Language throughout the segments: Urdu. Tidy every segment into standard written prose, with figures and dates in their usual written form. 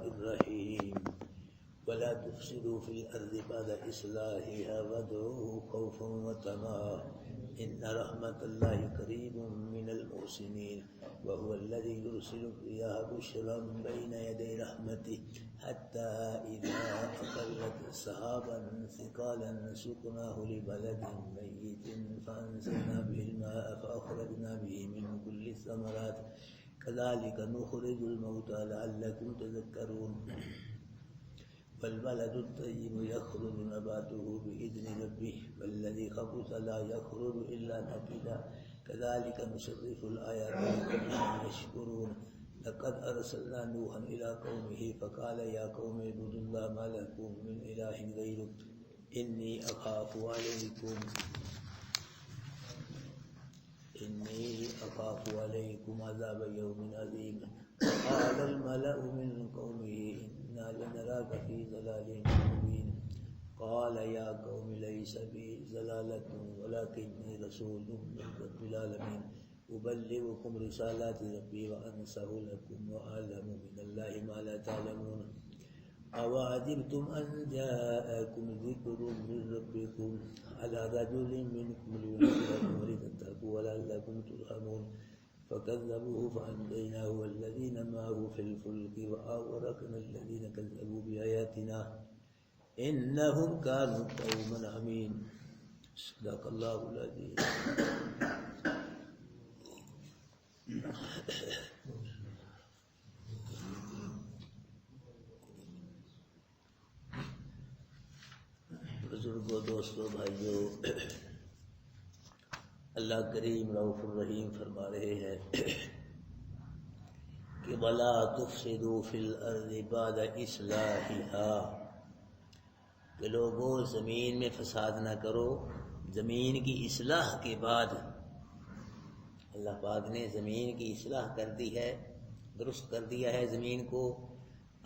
الرحيم ولا تفسدوا في الأرض بعد إصلاحها وادعوه خوفا وطمعا إن رحمة الله قريب من المحسنين وهو الذي يرسل الرياح بشرا بين يدي رحمته حتى إذا أقلت سحابا ثقالا سقناه لبلد ميت فأنزلنا به الماء فأخرجنا به من كل الثمرات كذلك نخرج الموتى لعلكم تذكرون والبلد الطيب يخرج نباته بإذن ربه والذي خبث لا يخرج إلا نكدا كذلك نصرف الآيات لقوم يشكرون لقد أرسلنا نوحا إلى قومه فقال يا قوم اعبدوا الله ما لكم من إله غيره إني أخاف عليكم عذاب يوم عظيم قال الملأ من قومه إنا لنراك في ضلال مبين قال يا قوم ليس بي ضلالة ولكني رسول من رب العالمين أبلغكم رسالات ربي وأنصح لكم وأعلم من الله ما لا تعلمون أوعجبتم أن جاءكم ذكر من ربكم على رجل منكم لينذركم ولتتقوا ولعلكم ترحمون فكذبوه فأنجيناه والذين معه في الفلك وأغرقنا الذين كذبوا بآياتنا إنهم كانوا قوما عمين صدق الله العظيم. بزرگوں، دوستوں، بھائیوں، اللہ کریم رؤوف الرحیم فرما رہے ہیں کہ وَلَا تُفْسِدُوا فِي الْأَرْضِ بَعْدَ إِصْلَاحِهَا، کہ لوگوں زمین میں فساد نہ کرو زمین کی اصلاح کے بعد. اللہ پاک نے زمین کی اصلاح کر دی ہے، درست کر دیا ہے زمین کو.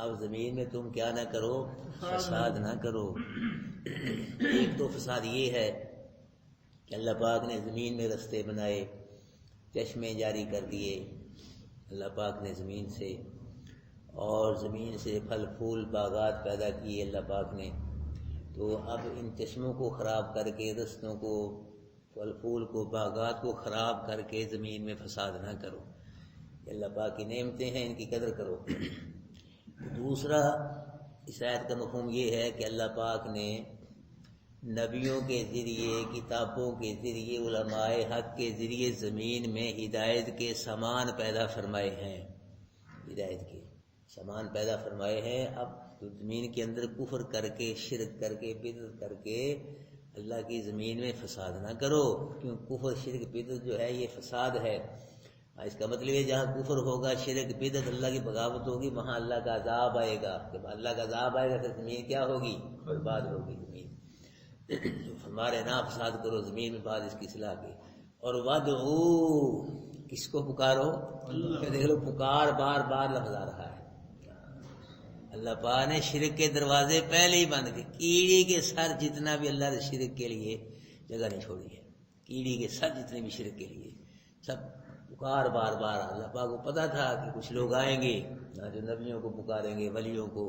اب زمین میں تم کیا نہ کرو، فساد نہ کرو. ایک تو فساد یہ ہے کہ اللہ پاک نے زمین میں رستے بنائے، چشمے جاری کر دیے اللہ پاک نے زمین سے، اور زمین سے پھل پھول باغات پیدا کیے اللہ پاک نے. تو اب ان چشموں کو خراب کر کے، رستوں کو، پھل پھول کو، باغات کو خراب کر کے زمین میں فساد نہ کرو. اللہ پاک کی نعمتیں ہیں، ان کی قدر کرو. دوسرا اس آیت کا مفہوم یہ ہے کہ اللہ پاک نے نبیوں کے ذریعے، کتابوں کے ذریعے، علماء حق کے ذریعے زمین میں ہدایت کے سامان پیدا فرمائے ہیں. ہدایت کے سامان پیدا فرمائے ہیں. اب زمین کے اندر کفر کر کے، شرک کر کے، بدعت کر کے اللہ کی زمین میں فساد نہ کرو، کیوں کفر شرک بدعت جو ہے یہ فساد ہے. اس کا مطلب ہے جہاں کفر ہوگا، شرک بدعت، اللہ کی بغاوت ہوگی، وہاں اللہ کا عذاب آئے گا. جب اللہ کا عذاب آئے گا تو زمین کیا ہوگی؟ برباد ہوگی زمین. ہمارے نا فساد کرو زمین میں بعد اس کی اصلاح کی. اور وَادْعُوا، کس کو پکارو؟ دیکھ لو، پکار بار بار لفظ آ رہا ہے. اللہ پاک نے شرک کے دروازے پہلے ہی بند کیے. کیڑی کے سر جتنا بھی اللہ نے شرک کے لیے جگہ نہیں چھوڑی ہے. کیڑی کے سر جتنے بھی شرک کے لیے سب پکار بار بار. اللہ پاک کو پتا تھا کہ کچھ لوگ آئیں گے جو نبیوں کو پکاریں گے، ولیوں کو،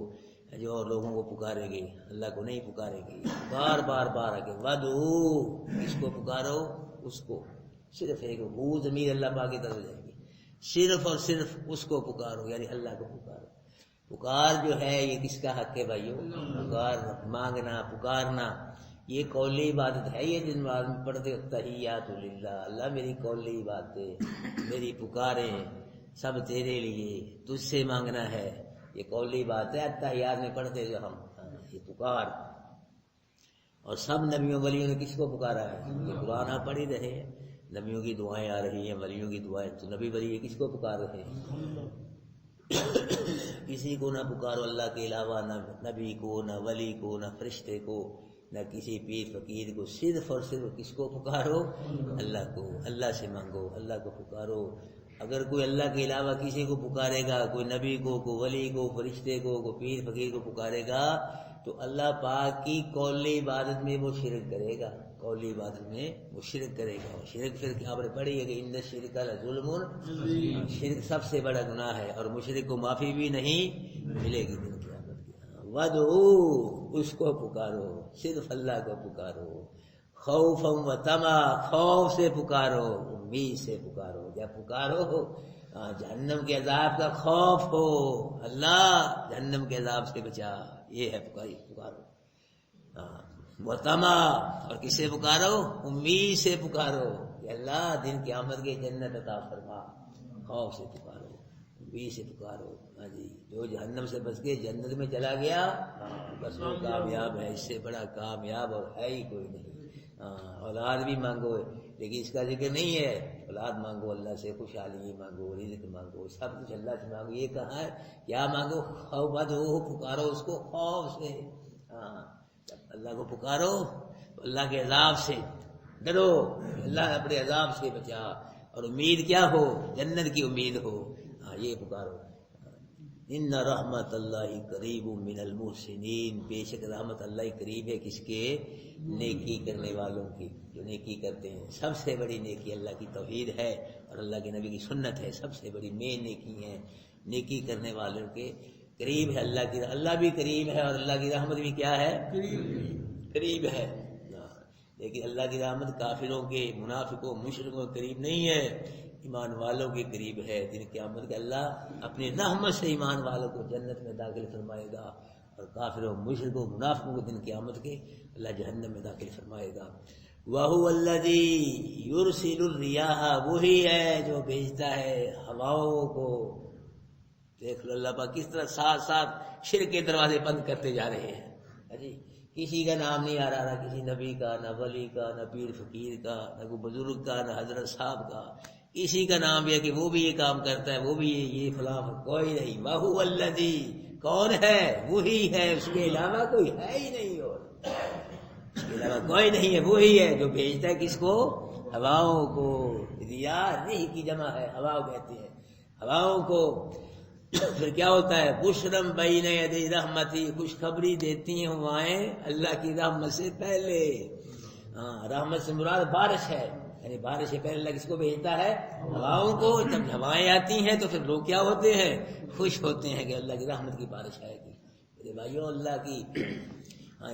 جو اور لوگوں کو پکاریں گے، اللہ کو نہیں پکاریں گے. بار بار بار آگے وَادْعُوا، کس کو پکارو؟ اس کو. صرف ایک وہ ضمیر اللہ پاک کی طرف جائے گی. صرف اور صرف اس کو پکارو، یعنی اللہ کو پکارو. پکار جو ہے یہ کس کا حق ہے بھائیو؟ پکار، مانگنا، پکارنا، یہ قولی عبادت ہے. یہ جن آدمی پڑھتے تحیات للہ، اللہ میری قولی عبادت ہے، میری پکاریں سب تیرے لیے، تجھ سے مانگنا ہے، یہ قولی بات ہے. تحیات میں پڑھتے جو ہم یہ پکار. اور سب نبیوں ولیوں نے کس کو پکارا ہے؟ یہ قرآن آپ پڑھ ہی رہے ہیں، نبیوں کی دعائیں آ رہی ہیں، ولیوں کی دعائیں. تو نبی ولی کس کو پکار رہے ہیں؟ کسی کو نہ پکارو اللہ کے علاوہ، نہ نبی کو، نہ ولی کو، نہ فرشتے کو، نہ کسی پیر فقیر کو. صرف اور صرف کس کو پکارو؟ اللہ کو. اللہ سے مانگو، اللہ کو پکارو. اگر کوئی اللہ کے علاوہ کسی کو پکارے گا، کوئی نبی کو، کوئی ولی کو، فرشتے کو، کوئی پیر فقیر کو پکارے گا، تو اللہ پاک کی قولی عبادت میں وہ شرک کرے گا. قولی عبادت میں وہ شرک کرے گا. شرک پھر آپ نے پڑھی ہے کہ ان الشرک لظلم، شرک سب سے بڑا گناہ ہے، اور مشرک کو معافی بھی نہیں ملے گی دن قیامت کی. وَادْعُوا، اس کو پکارو، صرف اللہ کو پکارو. خوفا و طمع، خوف سے پکارو، امید سے پکارو. جب پکارو جہنم کے عذاب کا خوف ہو، اللہ جہنم کے عذاب سے بچا، یہ ہے پکارو. و طمع، اور کس سے پکارو؟ امید سے پکارو کہ اللہ دن قیامت کے جنت عطا فرما. خوف سے پکارو، امید سے پکارو. ہاں جی، جو جہنم سے بچ کے جنت میں چلا گیا بس وہ کامیاب ہے. اس سے بڑا کامیاب اور ہے ہی کوئی نہیں. اولاد بھی مانگو لیکن اس کا ذکر نہیں ہے. اولاد مانگو اللہ سے، خوشحالی مانگو، رزق مانگو، سب کچھ اللہ سے مانگو. یہ کہاں ہے؟ کیا مانگو؟ خوف، پکارو اس کو خوف سے. جب اللہ کو پکارو تو اللہ کے عذاب سے ڈرو، اللہ اپنے عذاب سے بچا. اور امید کیا ہو؟ جنت کی امید ہو. یہ پکارو. ان رحمت اللہ قریب من المحسنین، بے شک رحمت اللہ قریب ہے کس کے؟ نیکی کرنے والوں کی، جو نیکی کرتے ہیں. سب سے بڑی نیکی اللہ کی توحید ہے اور اللہ کے نبی کی سنت ہے. سب سے بڑی مین نیکی ہے. نیکی کرنے والوں کے قریب ہے اللہ کی. اللہ بھی قریب ہے اور اللہ کی رحمت بھی کیا ہے؟ قریب ہے. لیکن اللہ کی رحمت کافروں کے، منافقوں، مشرکوں کے قریب نہیں ہے، ایمان والوں کے قریب ہے. دن قیامت کے اللہ اپنی رحمت سے ایمان والوں کو جنت میں داخل فرمائے گا اور کافروں، مشرکوں، منافقوں کو دن قیامت کے اللہ جہنم میں داخل فرمائے گا. وَهُوَ الَّذِي يُرْسِلُ الرِّيَاحَ، وہی ہے جو بھیجتا ہے ہواؤں کو. دیکھ لو اللہ پاک کس طرح ساتھ ساتھ شرک کے دروازے بند کرتے جا رہے ہیں. جی، کسی کا نام نہیں آ رہا، نہ کسی نبی کا، نہ ولی کا، نہ پیر فقیر کا، نہ کوئی بزرگ کا، نہ حضرت صاحب کا. کسی کا نام یہ کہ وہ بھی یہ کام کرتا ہے، وہ بھی یہ فلاں، کوئی نہیں. وَهُوَ الَّذِي، کون ہے؟ وہی ہے، اس کے علاوہ کوئی ہے ہی نہیں. اور اس کے علاوہ کوئی نہیں ہے. وہی ہے جو بھیجتا ہے کس کو؟ ہواؤں کو. ریاح ریح کی جمع ہے، ہوا کہتے ہیں ہواؤں کو. پھر کیا ہوتا ہے؟ بشرم بین یدی رحمتی، خوشخبری دیتی ہیں ہوائیں اللہ کی رحمت سے پہلے. رحمت سے مراد بارش ہے، یعنی بارش سے پہلے اللہ کس کو بھیجتا ہے؟ ہواؤں کو. جب ہوائیں آتی ہیں تو پھر لوگ کیا ہوتے ہیں؟ خوش ہوتے ہیں کہ اللہ کی رحمت کی بارش آئے گی. میرے بھائیوں، اللہ کی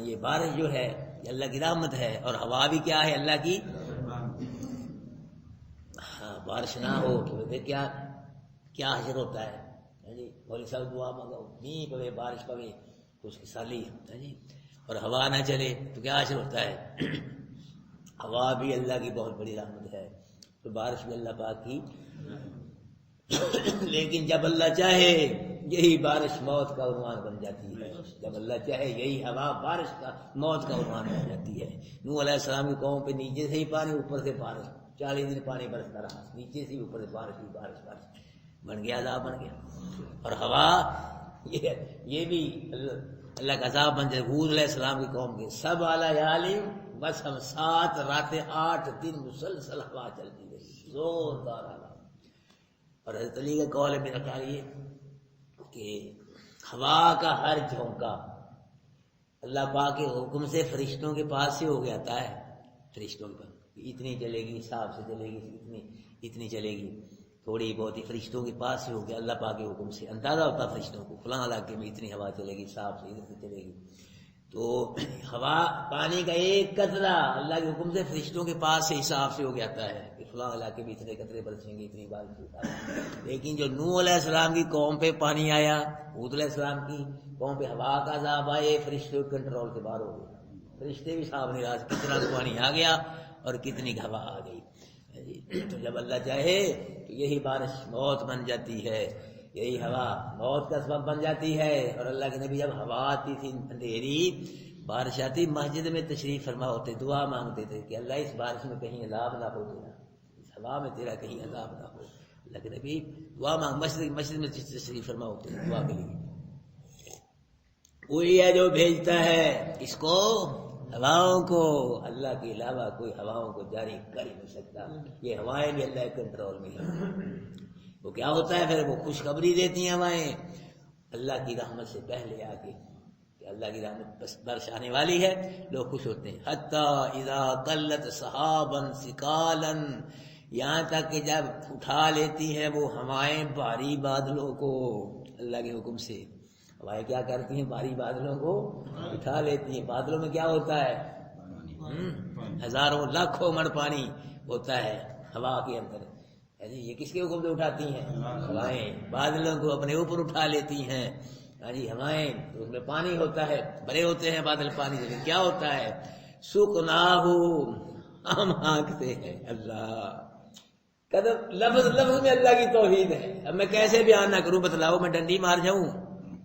یہ بارش جو ہے یہ اللہ کی رحمت ہے. اور ہوا بھی کیا ہے؟ اللہ کی. بارش نہ ہو تو پھر کیا حشر ہوتا ہے؟ جی، بولی صاحب دعا مانگو، نہیں پوے بارش پوے، خوش سالی. جی، اور ہوا نہ چلے تو کیا حشر ہوتا ہے؟ ہوا بھی اللہ کی بہت بڑی رحمت ہے، تو بارش بھی اللہ پاک کی. لیکن جب اللہ چاہے یہی بارش موت کا عنوان بن جاتی ہے. جب اللہ چاہے یہی ہوا بارش کا موت کا عنوان بن جاتی ہے. نوح علیہ السلام کی قوم پہ نیچے سے ہی پانی، اوپر سے بارش. 40 دن پانی برستا رہا، نیچے سے اوپر سے بارش ہی بارش بن گیا، عذاب بن گیا. اور ہوا یہ بھی اللہ کا عذاب بن جائے. حود علیہ السلام کی قوم کے سب اعلیٰ عالم، بس ہم 7 راتیں 8 دن مسلسل ہوا چلتی رہی، زوردار ہوا. اور حضرت علی کا قول ہے میرا خیال یہ کہ ہوا کا ہر جھونکا اللہ پاک کے حکم سے فرشتوں کے پاس سے ہو کے آتا ہے. فرشتوں کے پاس اتنی چلے گی، حساب سے چلے گی، اتنی چلے گی، تھوڑی بہت ہی فرشتوں کے پاس سے ہو گیا. اللہ پاک کے حکم سے اندازہ ہوتا فرشتوں کو فلاں علاقے میں اتنی ہوا چلے گی، حساب سے ادھر سے چلے گی. تو ہوا پانی کا ایک قطرہ اللہ کے حکم سے فرشتوں کے پاس سے حساب سے ہو کے آتا ہے کہ فلاں علاقے میں اتنے قطرے برسیں گے، اتنی بارش. لیکن جو نوح علیہ السلام کی قوم پہ پانی آیا، حود علیہ السلام کی قوم پہ ہوا کا عذاب آئے، فرشتے کنٹرول سے باہر ہو گئے. فرشتے بھی صاحب نہیں رہا کتنا پانی آ گیا اور کتنی ہوا آ گئی. تو جب اللہ چاہے تو یہی بارش موت بن جاتی ہے، یہی ہوا موت کا سبب بن جاتی ہے. اور اللہ کے نبی جب ہوا آتی تھی اندھیری، بارش آتی، مسجد میں تشریف فرما ہوتے، دعا مانگتے تھے کہ اللہ اس بارش میں کہیں عذاب نہ ہو تیرا، اس ہوا میں تیرا کہیں عذاب نہ ہو. اللہ کے نبی دعا مانگ مسجد میں تشریف فرما ہوتے ہیں دعا کے لیے. وہی ہے جو بھیجتا ہے اس کو، ہواؤں کو. اللہ کے علاوہ کوئی ہواؤں کو جاری کر ہی نہیں سکتا. یہ ہوائیں بھی اللہ کے کنٹرول میں ہیں. وہ کیا ہوتا ہے پھر؟ وہ خوشخبری دیتی ہیں ہوائیں اللہ کی رحمت سے پہلے آ کے کہ اللہ کی رحمت برس آنے والی ہے. لوگ خوش ہوتے ہیں. حتی اذا قلت سحابا ثقالا، یہاں تک کہ جب اٹھا لیتی ہیں وہ ہوائیں بھاری بادلوں کو اللہ کے حکم سے. ہوائیں کیا کرتی ہیں؟ بھاری بادلوں کو اٹھا لیتی ہیں. بادلوں میں کیا ہوتا ہے؟ ہزاروں لاکھوں من پانی ہوتا ہے ہوا کے اندر. یہ کس کے حکم سے اٹھاتی ہیں؟ ہوائیں. بادلوں کو اپنے اوپر اٹھا لیتی ہیں. ہوائیں، اس میں پانی ہوتا ہے، بھرے ہوتے ہیں بادل پانی سے. کیا ہوتا ہے؟ سقناہ، ہم ہانکتے ہیں. اللہ قدر لفظ میں اللہ کی توحید ہے. اب میں کیسے بیان نہ کروں؟ بتلاؤ، میں ڈنڈی مار جاؤں؟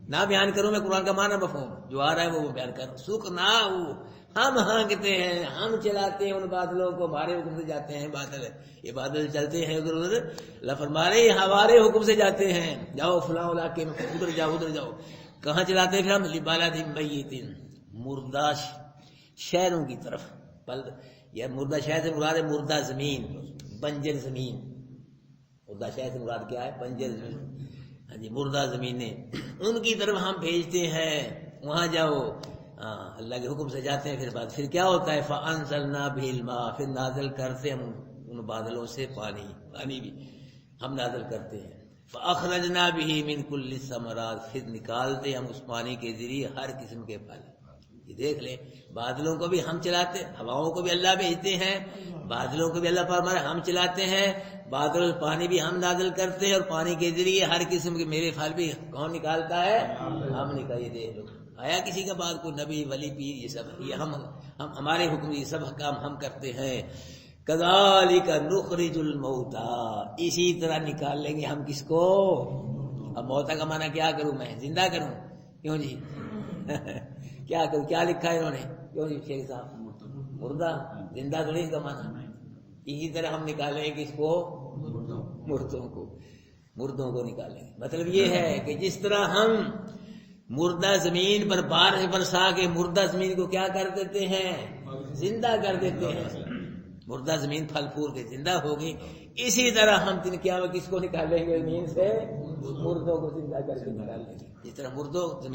نہ بیان کروں میں قرآن کا معنی مفہوم جو آ رہا ہے وہ بیان کروں. سقناہ، ہم ہانکتے ہیں، ہم چلاتے ہیں ان بادلوں کو، ہمارے حکم سے جاتے ہیں بادل. یہ بادل چلتے ہیں ادھر ادھر، اللہ فرما رہے ہیں ہمارے حکم سے جاتے ہیں. جاؤ فلاں علاقے میں، ادھر جاؤ ادھر جاؤ. کہاں چلاتے ہیں پھر ہم؟ لبالد میت، مردہ شہروں کی طرف. یہ مردہ شہر سے مراد ہے مردہ زمین، بنجر زمین. مردہ شہر سے مراد کیا ہے؟ بنجر زمین. ہاں جی، مردہ زمینیں ان کی طرف ہم بھیجتے ہیں. وہاں جاؤ، اللہ کے حکم سے جاتے ہیں. پھر کیا ہوتا ہے؟ فَأَنزَلْنَا بِهِ الْمَاءَ، پھر نازل کرتے ہم ان بادلوں سے پانی بھی ہم نازل کرتے ہیں. فَأَخْرَجْنَا بِهِ مِنْ كُلِّ الثَّمَرَاتِ، پھر نکالتے ہم اس پانی کے ذریعے ہر قسم کے پھل. یہ دیکھ لیں، بادلوں کو بھی ہم چلاتے، ہواؤں کو بھی اللہ بھیجتے ہیں، بادلوں کو بھی اللہ فرما رہا ہے ہم چلاتے ہیں. بادل پانی بھی ہم نازل کرتے ہیں، اور پانی کے ذریعے ہر قسم کے میوے پھل بھی کون نکالتا ہے؟ ہم نکال. یہ دیکھ لو، آیا کسی کا بات؟ کوئی نبی ولی پیر یہ سب یہ ہم ہمارے حکم یہ سب کام ہم کرتے ہیں. کذالک نخرج الموتى، اسی طرح نکال لیں گے ہم کس کو؟ اب موتا کا معنی کیا کروں میں؟ زندہ کروں؟ کیوں جی؟ کیا کروں؟ کیا لکھا ہے انہوں نے؟ کیوں جی شیخ صاحب؟ مردہ. زندہ تو نہیں کا معنی. اسی طرح ہم نکالیں گے کس کو؟ مردوں کو نکالیں گے. مطلب یہ ہے کہ جس طرح ہم مردہ زمین پر بارش برسا کے مردہ زمین کو کیا کر دیتے ہیں؟ زندہ کر دیتے ہیں. مردہ زمین پھل پھول کے زندہ ہوگی. اسی طرح ہم دن قیامت کس کو نکالیں گے؟ زمین سے مردوں کو زندہ کر کے نکالیں گے. جس طرح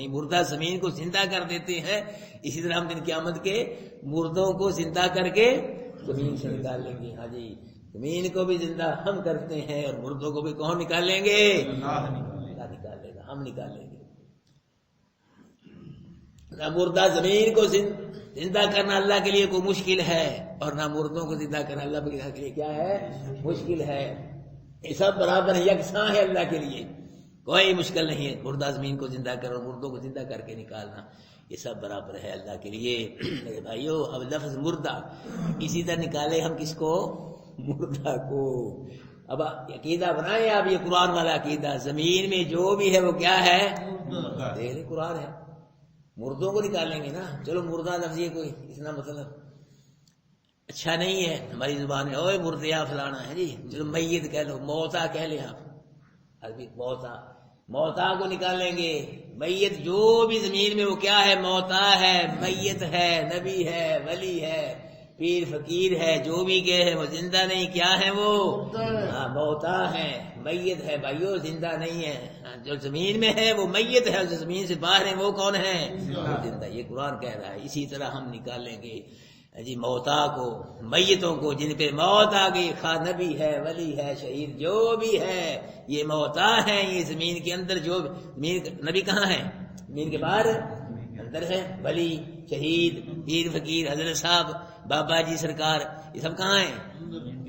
مردہ زمین کو زندہ کر دیتے ہیں، اسی طرح ہم دن قیامت کے مردوں کو زندہ کر کے زمین سے نکال لیں گے. ہاں جی، زمین کو بھی زندہ ہم کرتے ہیں، اور مردوں کو بھی کون نکال لیں گے؟ اللہ نکال لے گا، ہم نکال لیں گے. نہ مردہ زمین کو زندہ کرنا اللہ کے لیے کوئی مشکل ہے، اور نہ مردوں کو زندہ کرنا اللہ کے لیے کیا ہے؟ مشکل ہے. یہ سب برابر ہے، یکساں ہے اللہ کے لیے، کوئی مشکل نہیں ہے. مردہ زمین کو زندہ کرنا اور مردوں کو زندہ کر کے نکالنا، یہ سب برابر ہے اللہ کے لیے. میرے بھائیو، اب لفظ مردہ اسی طرح نکالے ہم کس کو؟ مردہ کو. اب عقیدہ بنائیں آپ، یہ قرآن والا عقیدہ. زمین میں جو بھی ہے وہ کیا ہے؟ دیکھ لیں قرآن ہے. مردوں کو نکالیں گے نا. چلو مردہ لفظ یہ کوئی اتنا مطلب اچھا نہیں ہے ہماری زبان میں. اوے مردیا فلانا ہے جی. چلو میت کہہ لو، موتا کہہ لیں آپ. عربی موتا کو نکال لیں گے. میت جو بھی زمین میں وہ کیا ہے؟ موتا ہے، میت ہے، نبی ہے، ولی ہے، پیر فقیر ہے، جو بھی کہ ہے وہ زندہ نہیں. کیا ہے وہ؟ موتا ہے، میت ہے. بھائیو زندہ نہیں ہے. جو زمین میں ہے وہ میت ہے، جو زمین سے باہر ہے وہ کون ہے؟ زندہ. یہ قرآن کہہ رہا ہے. اسی طرح ہم نکالیں گے جی موتا کو، میتوں کو جن پہ موت آ گئی، خواہ نبی ہے، ولی ہے، شہید جو بھی ہے، یہ موتا ہے. یہ زمین کے اندر جو نبی کہاں ہے؟ زمین کے باہر اندر ہے. ولی، شہید، پیر فقیر، حضرت صاحب، بابا جی سرکار، یہ سب کہاں ہیں؟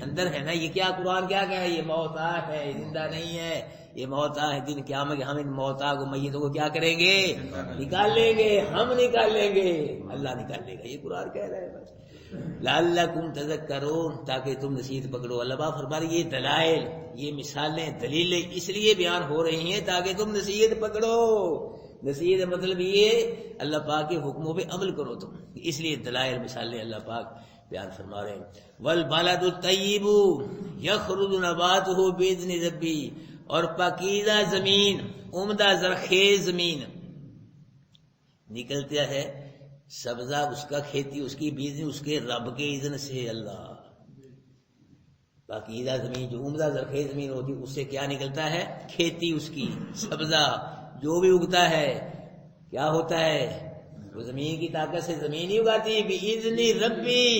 اندر ہے نا. یہ کیا قرآن کیا کہہ رہا ہے؟ یہ موتا ہے، زندہ نہیں ہے. یہ موتا ہے. دن قیامت ہم ان موتا کو، میتوں کو کیا کریں گے؟ نکال لیں گے. ہم نکال لیں گے، اللہ نکال لے گا. یہ قرآن کہہ رہا ہے. بس لعلکم تذکرون، تاکہ تم نصیحت پکڑو. اللہ پاک فرما رہے یہ دلائل، یہ مثالیں، دلیلیں اس لیے بیان ہو رہی ہیں تاکہ تم نصیحت پکڑو. نصیحت مطلب یہ اللہ پاک کے حکموں پہ عمل کرو تم. اس لیے دلائل، مثالیں اللہ پاک بیان فرما رہے ہیں. والبلد الطیب یخرج نباتہ باذن ربی، اور پاکیزہ زمین، عمدہ زرخیز زمین نکلتا ہے سبزہ اس کا، کھیتی اس کی بیزن اس کے رب کے اذن سے. اللہ پاکیزہ زمین جو عمدہ زرخیز زمین ہوتی اس سے کیا نکلتا ہے؟ کھیتی اس کی، سبزہ جو بھی اگتا ہے کیا ہوتا ہے؟ وہ زمین کی طاقت سے زمین ہی اگاتی ہے. باذن ربی،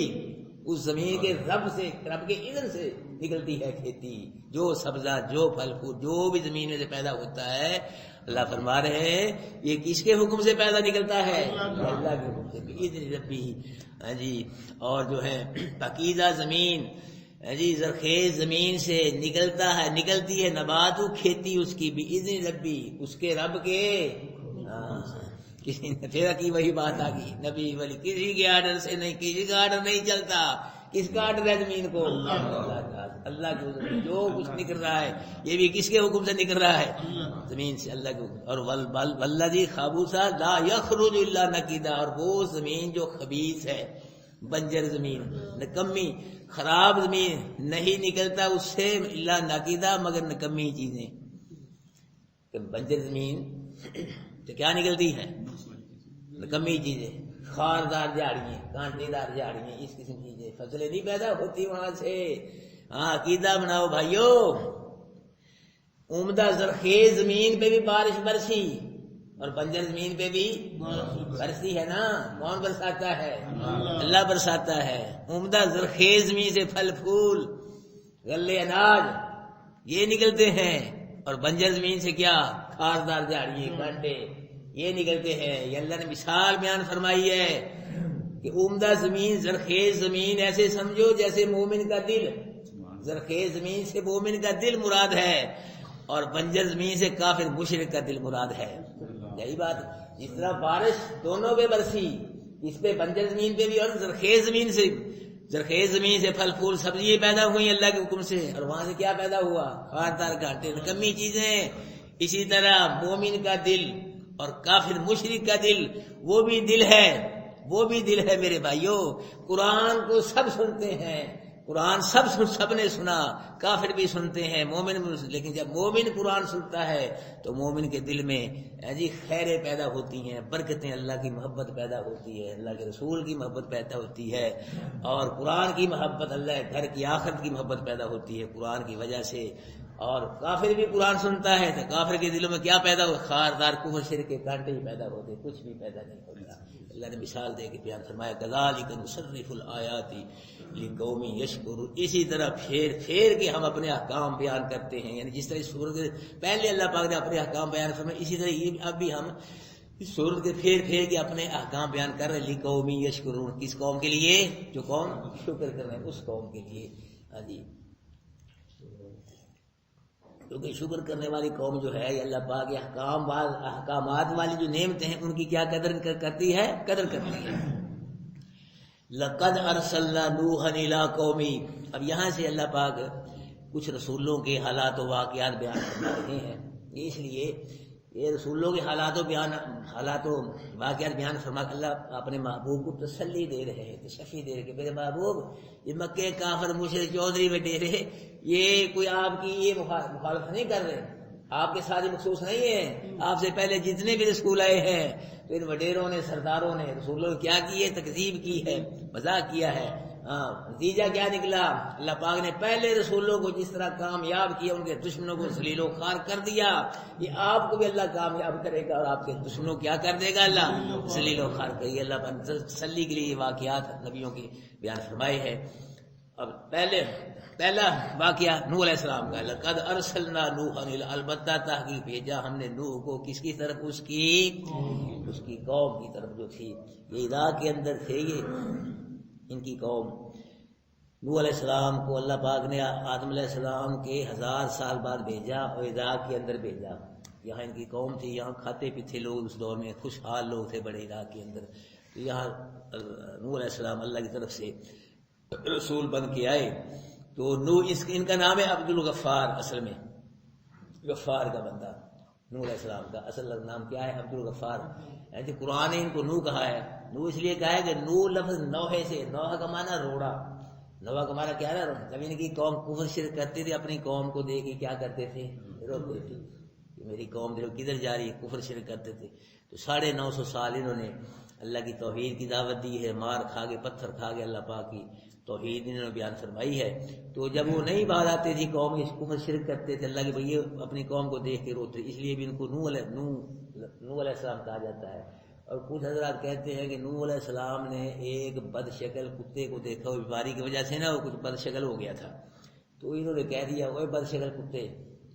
اس زمین کے رب کے اذن سے نکلتی ہے کھیتی، جو سبزہ، جو پھل پھول، جو بھی زمین میں سے پیدا ہوتا ہے، اللہ فرما رہے ہیں یہ کس کے حکم سے پیدا نکلتا ہے؟ اللہ کے حکم سے، باذن ربی۔ ہاں جی، اور جو ہے پاکیزہ زمین، ہاں جی زرخیز زمین سے نکلتی ہے نبات کھیتی اس کی باذن ربی، اس کے رب کے۔ کسی نے پھر کی وہی بات آ گئی، نبی ولی کسی کے آرڈر سے نہیں، کسی کا آرڈر نہیں چلتا۔ کس کا آرڈر ہے زمین کو؟ اللہ کے حکم سے جو کچھ نکل رہا ہے یہ بھی کس کے حکم سے نکل رہا ہے؟ زمین سے، اللہ کے حکم۔ اور والذی خبوثا لا یخرج الا نکیدا، اور وہ زمین جو خبیث ہے، بنجر زمین، نکمی خراب زمین، نہیں نکلتا اس سے الا نکیدا مگر نکمی چیزیں۔ بنجر زمین تو کیا نکلتی ہے؟ نکمی چیزیں، خاردار جھاڑیاں، کانٹے دار جھاڑیاں، اس قسم کی چیزیں، فصلیں نہیں پیدا ہوتی وہاں سے۔ ہاں عقیدہ بناؤ بھائیو، عمدہ زرخیز زمین پہ بھی بارش برسی اور بنجر زمین پہ بھی برسی ہے نا، کون برساتا ہے؟ اللہ برساتا ہے۔ عمدہ زرخیز زمین سے پھل پھول، غلے اناج یہ نکلتے ہیں، اور بنجر زمین سے کیا؟ خاردار جھاڑیاں، کانٹے یہ نکلتے ہیں۔ یہ اللہ نے مثال بیان فرمائی ہے کہ عمدہ زمین، زرخیز زمین ایسے سمجھو جیسے مومن کا دل، زرخیز زمین سے مومن کا دل مراد ہے، اور بنجر زمین سے کافر مشرک کا دل مراد ہے۔ یہی بات، جس طرح بارش دونوں پہ برسی، اس پہ بنجر زمین پہ بھی اور زرخیز زمین سے پھل پھول سبزی پیدا ہوئی اللہ کے حکم سے، اور وہاں سے کیا پیدا ہوا؟ خاردار کانٹے، نکمی چیزیں۔ اسی طرح مومن کا دل اور کافر مشرک کا دل، وہ بھی دل ہے میرے بھائیو۔ قرآن کو سب سنتے ہیں، قرآن سب نے سنا، کافر بھی سنتے ہیں، مومن بھی، لیکن جب مومن قرآن سنتا ہے تو مومن کے دل میں جی خیریں پیدا ہوتی ہیں، برکتیں، اللہ کی محبت پیدا ہوتی ہے، اللہ کے رسول کی محبت پیدا ہوتی ہے، اور قرآن کی محبت، اللہ گھر کی آخرت کی محبت پیدا ہوتی ہے قرآن کی وجہ سے۔ اور کافر بھی قرآن سنتا ہے تو کافر کے دلوں میں کیا پیدا ہو؟ خاردار کفر شرک کے کانٹے ہی پیدا ہوتے، کچھ بھی پیدا نہیں ہوتا۔ اللہ نے مثال دے کے بیان فرمایا کذالک نصرف الآیات لقوم یشکرون، اسی طرح پھیر کے ہم اپنے احکام بیان کرتے ہیں، یعنی جس طرح سورت پہلے اللہ پاک نے اپنے احکام بیان فرمائے، اسی طرح یہ اب بھی ہم اس سورت کے پھیر کے اپنے احکام بیان کر رہے ہیں۔ لقوم یشکرون، کس قوم کے لیے؟ جو قوم شکر کر رہے ہیں، اس قوم کے لیے۔ ہاں جی، کیونکہ شکر کرنے والی قوم جو ہے یہ اللہ پاک احکامات والی جو نعمتیں ہیں ان کی کیا قدر کرتی ہے؟ لقد ارسلنا نوحا الی قومی۔ اب یہاں سے اللہ پاک کچھ رسولوں کے حالات و واقعات بیان کرنا رہے ہیں، اس لیے یہ رسولوں کے حالات و واقعات بیان فرما کر اللہ اپنے محبوب کو تسلی دے رہے ہیں، تشفی دے رہے کہ میرے محبوب یہ مکے کافر مشرک چودھری میں ڈیرے یہ کوئی آپ کی یہ مخالفت نہیں کر رہے، آپ کے ساتھ مخصوص نہیں ہے، آپ سے پہلے جتنے بھی رسول آئے ہیں تو ان وڈیروں نے، سرداروں نے رسولوں نے کیا کی ہے؟ تکذیب کی ہے، مذاق کیا ہے۔ نتیجہ کیا نکلا؟ اللہ پاک نے پہلے رسولوں کو جس طرح کامیاب کیا، ان کے دشمنوں کو ذلیل و خوار کر دیا، یہ آپ کو بھی اللہ کامیاب کرے گا، اور آپ کے دشمنوں کیا کر دے گا؟ اللہ ذلیل و خوار کرے گا۔ اللہ پاک نے تسلی کے لیے یہ واقعات نبیوں کی بیان فرمائے ہیں۔ اب پہلا واقعہ نوح علیہ السلام کا، لقد ارسلنا نوحا، البتہ تحقیق بھیجا ہم نے نوح کو، کس کی طرف؟ اس کی قوم کی طرف جو تھی، یہ عراق کے اندر تھے، یہ ان کی قوم۔ نوح علیہ السلام کو اللہ پاک نے آدم علیہ السلام کے 1000 سال بعد بھیجا اور عراق کے اندر بھیجا۔ یہاں ان کی قوم تھی، یہاں کھاتے پیتے لوگ، اس دور میں خوشحال لوگ تھے بڑے عراق کے اندر۔ تو یہاں نوح علیہ السلام اللہ کی طرف سے رسول بن کے آئے۔ تو نوح ان کا نام ہے عبد الغفار، اصل میں غفار کا بندہ، نوح علیہ السلام کا اصل نام کیا ہے؟ عبد الغفار۔ ایسے قرآن نے ان کو نوح کہا ہے، نوح اس لیے کہا ہے کہ نوح لفظ نوحے سے، نوح کا معنی روڑا، نوح کا معنی کیا ہے؟ جب ان کی قوم کفر شرک کرتی تھی اپنی قوم کو دیکھ کے کیا کرتے تھے؟ روتے تھے کہ میری قوم دیکھو کدھر جا رہی ہے، کفر شرک کرتے تھے۔ تو 950 سال انہوں نے اللہ کی توحید کی دعوت دی ہے، مار کھا کے، پتھر کھا کے اللہ پاک کی توحید انہوں نے بیان فرمائی ہے۔ تو جب وہ نہیں باز آتے تھی قوم اس کفر شرک کرتے تھے، اللہ کے بھائی اپنی قوم کو دیکھ کے روتے، اس لیے بھی ان کو نوح علیہ السلام کہا جاتا ہے۔ اور کچھ حضرات کہتے ہیں کہ نوح علیہ السلام نے ایک بد شکل کتے کو دیکھا، وہ بیماری کی وجہ سے نا وہ کچھ بد شکل ہو گیا تھا، تو انہوں نے کہہ دیا وہ بد شکل کتے،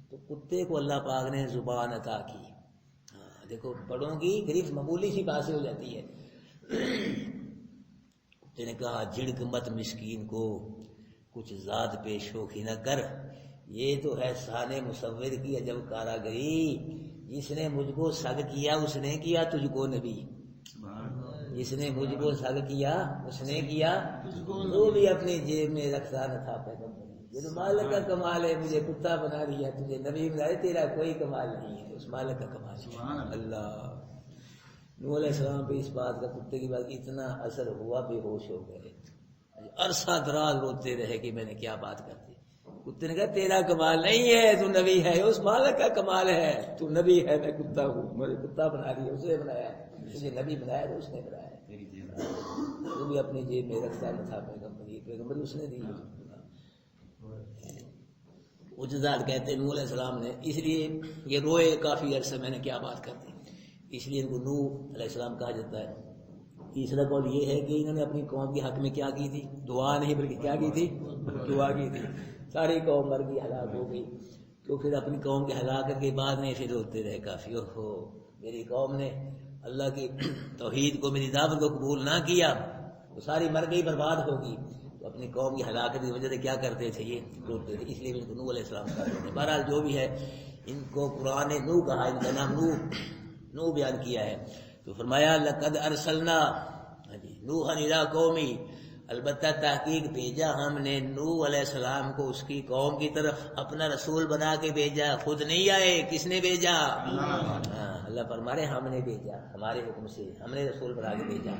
تو کتے کو اللہ پاک نے زبان عطا کی۔ دیکھو بڑوں کی گریف معمولی سی بات سے ہو جاتی ہے۔ کتے نے کہا جھڑک مت مسکین کو، کچھ ذات پہ شوخی نہ کر، یہ تو ہے شان مصور کی عجب کاراگری، جس نے مجھ کو سگ کیا اس نے کیا تجھ کو نبی، جس نے مجھ کو سگ کیا اس نے کیا، وہ بھی اپنی جیب میں رکھتا نہ تھا پیغمبر، یہ تو مالک کا کمال ہے، مجھے کتا بنا دیا تجھے نبی بنا دیا، تیرا کوئی کمال نہیں ہے، اس مالک کا کمال ہے اللہ۔ نوح علیہ السلام پہ اس بات کا کتے کی بات اتنا اثر ہوا، بے ہوش ہو گئے، عرصہ دراز روتے رہے کہ میں نے کیا بات کر دی۔ کتے نے کہا تیرا کمال نہیں ہے، تو نبی ہے، اس مالک کا کمال ہے، تو نبی ہے میں کتا ہوں، مجھے کتا بنا دیا اس نے بنایا ہے، مجھے نبی بنایا تو اس نے بنایا ہے، وہ بھی اپنی جیب میں رکھتا نہ تھا پیغمبر اس نے دی۔ اجزاد کہتے ہیں نوح علیہ السلام نے، اس لیے یہ روئے کافی عرصہ میں نے کیا بات کر دی، اس لیے ان کو نوح علیہ السلام کہا جاتا ہے۔ تیسرا قول یہ ہے کہ انہوں نے اپنی قوم کے حق میں کیا کی تھی، دعا نہیں بلکہ کیا کی تھی، دعا کی تھی، ساری قوم مر گئی، ہلاک ہو گئی، تو پھر اپنی قوم کے ہلاکت کے بعد میں پھر روتے رہے کافی، اوہو میری قوم نے اللہ کی توحید کو، میری دعوت کو قبول نہ کیا تو ساری مر گئی، برباد ہوگی، تو اپنی قوم کی ہلاکت کی وجہ سے کیا کرتے تھے، یہ روتے تھے، اس لیے ان کو نوح علیہ السلام کہتے ہیں۔ بہرحال جو بھی ہے، ان کو قرآن نے نوح کہا، ان کا نام نوح بیان کیا ہے، تو فرمایا لقد ارسلنا نوحا الی قومی، البتہ تحقیق بھیجا ہم نے نوح علیہ السلام کو اس کی قوم کی طرف، اپنا رسول بنا کے بھیجا، خود نہیں آئے، کس نے بھیجا؟ اللہ فرما رہے ہم نے بھیجا، ہمارے حکم سے ہم نے رسول بنا کے بھیجا۔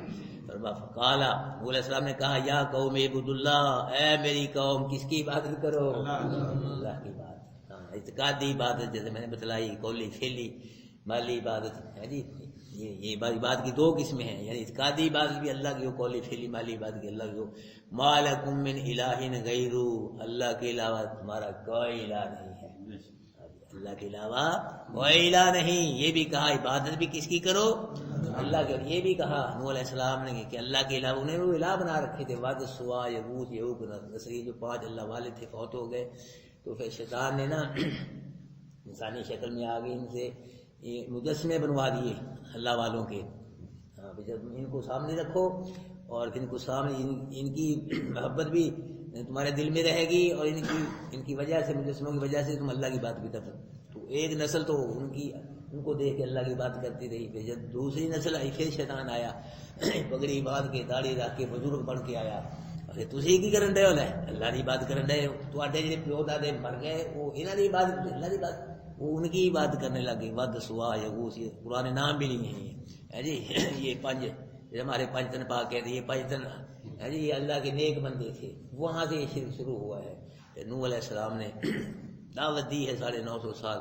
فقالا نوح علیہ السلام نے کہا یا قوم اعبدوا اللہ، اے میری قوم کس کی عبادت کرو، اللہ کی بات، اعتقادی عبادت جیسے میں نے بتلائی، قولی فعلی مالی عبادت ہے جی، یہ عبادت کی دو قسمیں ہیں، یعنی اعتقادی عبادت بھی اللہ کی ہو، قولی فعلی مالی عبادت کی اللہ کی ہو۔ ما لکم من الہ غیرہ، اللہ کے علاوہ تمہارا کوئی الہ نہیں ہے، اللہ کے علاوہ کوئی الہ نہیں، یہ بھی کہا عبادت بھی کس کی کرو، اللہ کے، یہ بھی کہا نوح علیہ السلام نے کہ اللہ کے علاوہ انہیں وہ الہ بنا رکھے تھے، ود سوا یغوث یعوق نصر، جو 5 اللہ والے تھے فوت ہو گئے، تو پھر شیطان نے نا انسانی شکل میں آ گئی، ان سے یہ مجسمے بنوا دیے اللہ والوں کے، جب ان کو سامنے رکھو اور ان کو سامنے، ان کی محبت بھی تمہارے دل میں رہے گی، اور ان کی وجہ سے، مجسموں کی وجہ سے تم اللہ کی بات بھی کر سکتے، تو ایک نسل تو ان کو دیکھ کے اللہ کی بات کرتی رہی، پھر جب دوسری نسل آئی پھر شیطان آیا، پگڑی باندھ کے داڑھی رکھ کے بزرگ بن کے آیا، تسی کی کرن رہے ہو، اللہ کی بات کرن رہے ہو، تواڈے جڑے پیو دادے مر گئے وہ انہاں دی عبادت، اللہ دی بات، وہ ان کی عبادت کرنے لگے، ود سوا یغوث، یہ قرآن نام بھی نہیں ہے جی، یہ 5 ہمارے 5 تن پاک کہتے ہیں، یہ 5 تن ہے جی، یہ اللہ کے نیک بندے تھے، وہاں سے یہ شرک شروع ہوا ہے۔ نوح علیہ السلام نے دعوت دی ہے 950 سال،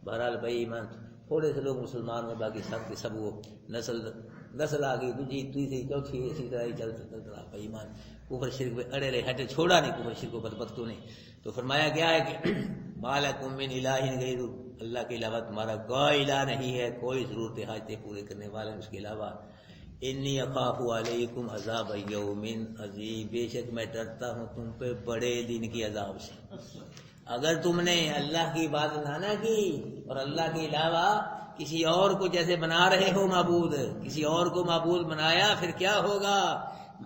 بہرحال بھائی ایمان تھوڑے سے لوگ مسلمان ہوئے، باقی سب کے سب وہ نسل آ گئی، دوسری تیسری چوتھی، اسی طرح ہی چلتا رہا بھائی ایمان، کفر شرک پہ اڑے رہے، ہٹے چھوڑا نہیں کفر شرک کو بدبختوں نے۔ تو فرمایا کیا ہے کہ ما لکم من الہ غیرہ، اللہ کے علاوہ تمہارا کوئی الہ نہیں ہے، کوئی ضرورت حاجتیں پورے کرنے والا اس کے علاوہ۔ انی اخاف علیکم عذاب یوم عظیم، بے شک میں ڈرتا ہوں تم پہ بڑے دن کی عذاب سے۔ اگر تم نے اللہ کی بات نہ کی اور اللہ کے علاوہ کسی اور کو جیسے بنا رہے ہو معبود، کسی اور کو معبود بنایا، پھر کیا ہوگا،